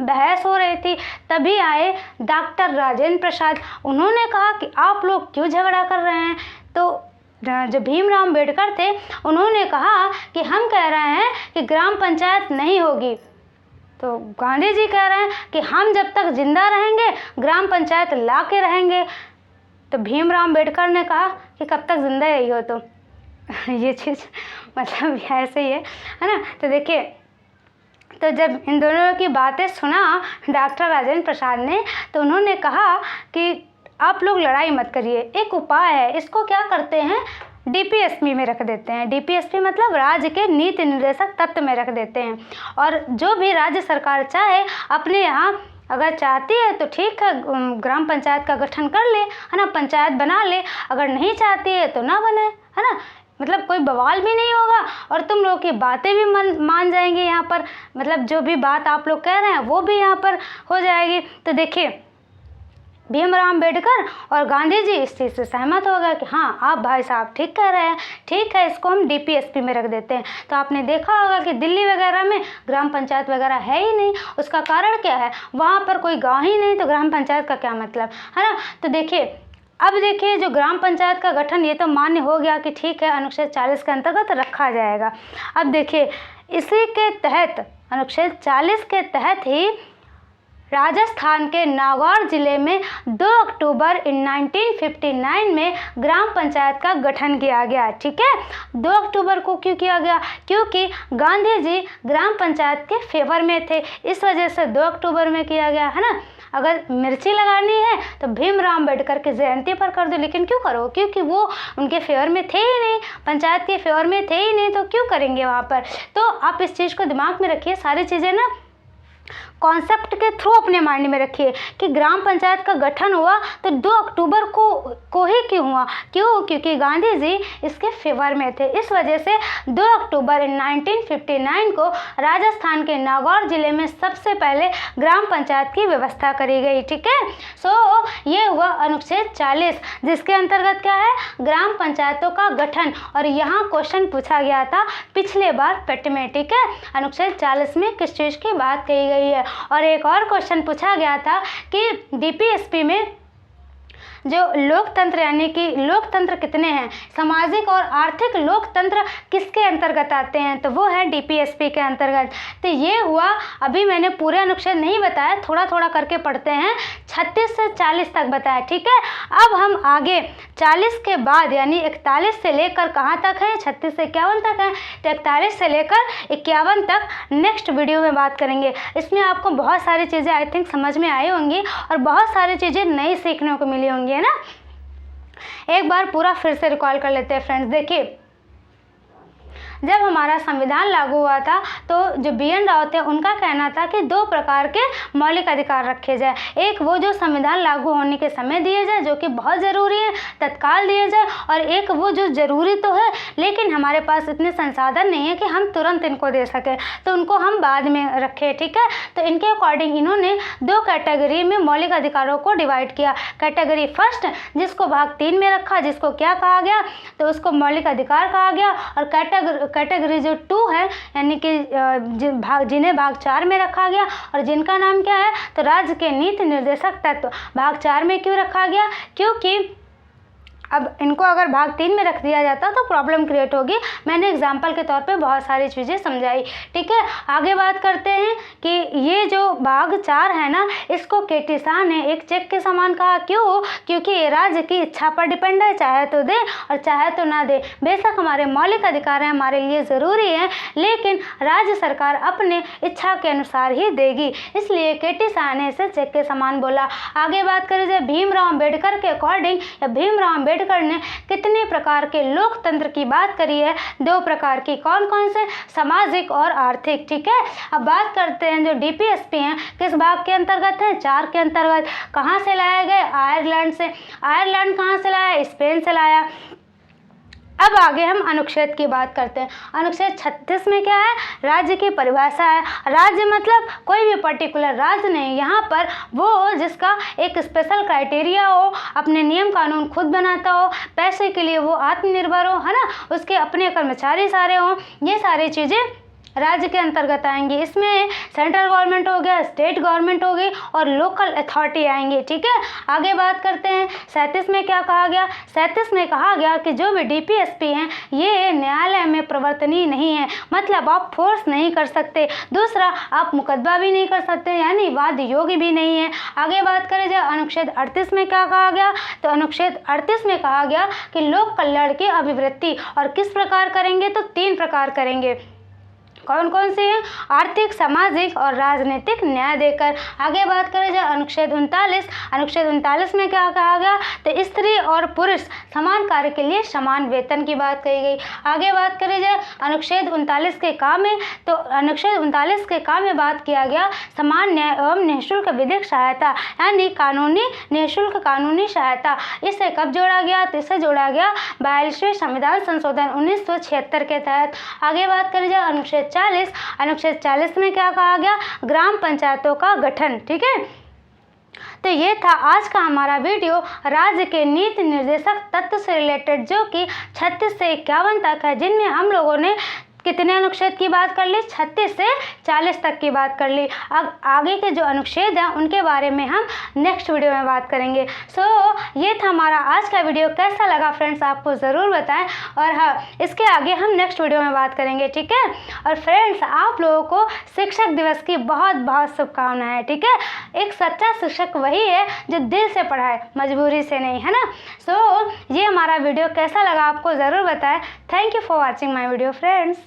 बहस हो रही थी, तभी आए डॉक्टर राजेंद्र प्रसाद। उन्होंने कहा कि आप लोग क्यों झगड़ा कर रहे हैं। तो जो भीमराव अम्बेडकर थे उन्होंने कहा कि हम कह रहे हैं कि ग्राम पंचायत नहीं होगी। तो गांधी जी कह रहे हैं कि हम जब तक जिंदा रहेंगे ग्राम पंचायत ला के रहेंगे। तो भीमराव अम्बेडकर ने कहा कि कब तक जिंदा यही हो। तो ये चीज़ मतलब ऐसे ही है ना। तो देखिए, तो जब इन दोनों की बातें सुना डॉक्टर राजेंद्र प्रसाद ने, तो उन्होंने कहा कि आप लोग लड़ाई मत करिए, एक उपाय है, इसको क्या करते हैं, डीपीएसपी में रख देते हैं। डीपीएसपी मतलब राज्य के नीति निर्देशक तत्व में रख देते हैं। और जो भी राज्य सरकार चाहे अपने यहाँ अगर चाहती है तो ठीक है, ग्राम पंचायत का गठन कर ले, है ना, पंचायत बना ले। अगर नहीं चाहती है तो ना बने, है ना। मतलब कोई बवाल भी नहीं होगा और तुम लोगों की बातें भी मान जाएंगे यहाँ पर। मतलब जो भी बात आप लोग कह रहे हैं वो भी यहाँ पर हो जाएगी। तो देखिए, भीमराव अम्बेडकर और गांधी जी इस चीज़ से सहमत हो गए कि हाँ आप भाई साहब ठीक कह रहे हैं, ठीक है, इसको हम डीपीएसपी में रख देते हैं। तो आपने देखा होगा कि दिल्ली वगैरह में ग्राम पंचायत वगैरह है ही नहीं। उसका कारण क्या है, वहाँ पर कोई गाँव ही नहीं, तो ग्राम पंचायत का क्या मतलब, है ना। तो देखिए, अब देखिए जो ग्राम पंचायत का गठन ये तो मान्य हो गया कि ठीक है अनुच्छेद 40 के अंतर्गत रखा जाएगा। अब देखिए, इसी के तहत अनुच्छेद 40 के तहत ही राजस्थान के नागौर जिले में 2 अक्टूबर 1959 में ग्राम पंचायत का गठन किया गया। ठीक है, 2 अक्टूबर को क्यों किया गया, क्योंकि गांधी जी ग्राम पंचायत के फेवर में थे, इस वजह से 2 अक्टूबर में किया गया, है ना। अगर मिर्ची लगानी है तो भीमराव अम्बेडकर की जयंती पर कर दो, लेकिन क्यों करो, क्योंकि वो उनके फेवर में थे ही नहीं, पंचायत के फेवर में थे ही नहीं, तो क्यों करेंगे वहाँ पर। तो आप इस चीज़ को दिमाग में रखिए, सारी चीज़ें ना कॉन्सेप्ट के थ्रू अपने माइंड में रखिए कि ग्राम पंचायत का गठन हुआ तो 2 अक्टूबर को ही क्यों हुआ, क्यों, क्योंकि गांधी जी इसके फेवर में थे। इस वजह से 2 अक्टूबर 1959 को राजस्थान के नागौर जिले में सबसे पहले ग्राम पंचायत की व्यवस्था करी गई। ठीक है, सो ये हुआ अनुच्छेद 40, जिसके अंतर्गत क्या है, ग्राम पंचायतों का गठन। और यहाँ क्वेश्चन पूछा गया था पिछले बार पेट में। ठीक है, अनुच्छेद 40 में किस चीज़ की बात कही गई है। और एक और क्वेश्चन पूछा गया था कि डीपीएसपी में जो लोकतंत्र, यानी कि लोकतंत्र कितने हैं, सामाजिक और आर्थिक लोकतंत्र किसके अंतर्गत आते हैं, तो वो है डीपीएसपी के अंतर्गत। तो ये हुआ, अभी मैंने पूरे अनुच्छेद नहीं बताया, थोड़ा थोड़ा करके पढ़ते हैं, 36 से 40 तक बताया। ठीक है, अब हम आगे 40 के बाद यानी 41 से लेकर कहाँ तक है, 36 से 51 तक है, तो 41 से लेकर 51 तक नेक्स्ट वीडियो में बात करेंगे। इसमें आपको बहुत सारी चीज़ें आई थिंक समझ में आई होंगी और बहुत सारी चीज़ें नई सीखने को मिली होंगी, है ना। एक बार पूरा फिर से रिकॉल कर लेते हैं फ्रेंड्स। देखिए, जब हमारा संविधान लागू हुआ था तो जो BN राव थे उनका कहना था कि 2 प्रकार के मौलिक अधिकार रखे जाए। एक वो जो संविधान लागू होने के समय दिए जाए, जो कि बहुत ज़रूरी है, तत्काल दिए जाए, और एक वो जो ज़रूरी तो है लेकिन हमारे पास इतने संसाधन नहीं है कि हम तुरंत इनको दे सकें, तो उनको हम बाद में रखें। ठीक है, तो इनके अकॉर्डिंग इन्होंने 2 कैटेगरी में मौलिक अधिकारों को डिवाइड किया। कैटेगरी फर्स्ट, जिसको भाग 3 में रखा, जिसको क्या कहा गया, तो उसको मौलिक अधिकार कहा गया। और कैटेगरी जो 2 है, यानी कि जिन्हें भाग 4 में रखा गया और जिनका नाम क्या है, तो राज्य के नीति निर्देशक तत्व। भाग 4 में क्यों रखा गया, क्योंकि अब इनको अगर भाग 3 में रख दिया जाता तो प्रॉब्लम क्रिएट होगी। मैंने एग्जाम्पल के तौर पे बहुत सारी चीज़ें समझाई। ठीक है, आगे बात करते हैं कि ये जो भाग 4 है ना, इसको केटी शाह ने एक चेक के समान कहा। क्यों, क्योंकि ये राज्य की इच्छा पर डिपेंड है, चाहे तो दे और चाहे तो ना दे। बेशक हमारे मौलिक अधिकार हैं, हमारे लिए ज़रूरी है, लेकिन राज्य सरकार अपने इच्छा के अनुसार ही देगी, इसलिए केटी शाह ने इसे चेक के समान बोला। आगे बात करें जाए भीमराव अम्बेडकर के अकॉर्डिंग, या भीमराव अम्बेडकर ने कितने प्रकार के लोकतंत्र की बात करी है, 2 प्रकार की। कौन कौन से, सामाजिक और आर्थिक। ठीक है, अब बात करते हैं जो डीपीएसपी हैं किस भाग के अंतर्गत है, 4 के अंतर्गत। कहाँ से लाए गए, आयरलैंड से। आयरलैंड कहाँ से लाया, स्पेन से लाया। अब आगे हम अनुच्छेद की बात करते हैं। अनुच्छेद 36 में क्या है, राज्य की परिभाषा है। राज्य मतलब कोई भी पर्टिकुलर राज्य नहीं, यहाँ पर वो जिसका एक स्पेशल क्राइटेरिया हो, अपने नियम कानून खुद बनाता हो, पैसे के लिए वो आत्मनिर्भर हो, है ना, उसके अपने कर्मचारी सारे हों, ये सारी चीज़ें राज्य के अंतर्गत आएंगी। इसमें सेंट्रल गवर्नमेंट हो गया, स्टेट गवर्नमेंट होगी और लोकल अथॉरिटी आएंगी। ठीक है, आगे बात करते हैं। 37 में क्या कहा गया? 37 में कहा गया कि जो भी डीपीएसपी हैं ये न्यायालय में प्रवर्तनीय नहीं है, मतलब आप फोर्स नहीं कर सकते। दूसरा, आप मुकदमा भी नहीं कर सकते, यानी वाद योग्य भी नहीं है। आगे बात करें जाए अनुच्छेद 38 में क्या कहा गया? तो अनुच्छेद 38 में कहा गया कि लोक कल्याण की अभिवृद्धि और किस प्रकार करेंगे? तो 3 प्रकार करेंगे। कौन कौन से हैं? आर्थिक, सामाजिक और राजनीतिक न्याय देकर। आगे बात करें जाए अनुच्छेद 39। अनुच्छेद 39 में क्या कहा गया? तो स्त्री और पुरुष समान कार्य के लिए समान वेतन की बात कही गई। आगे बात करें जाए अनुच्छेद 39 के काम में, तो अनुच्छेद 39 के काम में बात किया गया समान न्याय एवं निःशुल्क विधिक सहायता, यानी कानूनी निःशुल्क कानूनी सहायता। इसे कब जोड़ा गया? तो इसे जोड़ा गया 42वें संविधान संशोधन 1976 के तहत। आगे बात करें जाए अनुच्छेद 40। अनुच्छेद 40 में क्या कहा गया? ग्राम पंचायतों का गठन। ठीक है, तो ये था आज का हमारा वीडियो राज्य के नीति निर्देशक तत्व से रिलेटेड, जो कि 36 से 51 तक है, जिनमें हम लोगों ने कितने अनुच्छेद की बात कर ली? 36 से 40 तक की बात कर ली। अब आगे के जो अनुच्छेद हैं उनके बारे में हम नेक्स्ट वीडियो में बात करेंगे। ये था हमारा आज का वीडियो। कैसा लगा फ्रेंड्स आपको ज़रूर बताएं, और हाँ, इसके आगे हम नेक्स्ट वीडियो में बात करेंगे। ठीक है, और फ्रेंड्स आप लोगों को शिक्षक दिवस की बहुत बहुत शुभकामनाएं। ठीक है, एक सच्चा शिक्षक वही है जो दिल से पढ़ाए, मजबूरी से नहीं, है ना। ये हमारा वीडियो कैसा लगा आपको ज़रूर बताएं। Thank you for watching my video friends.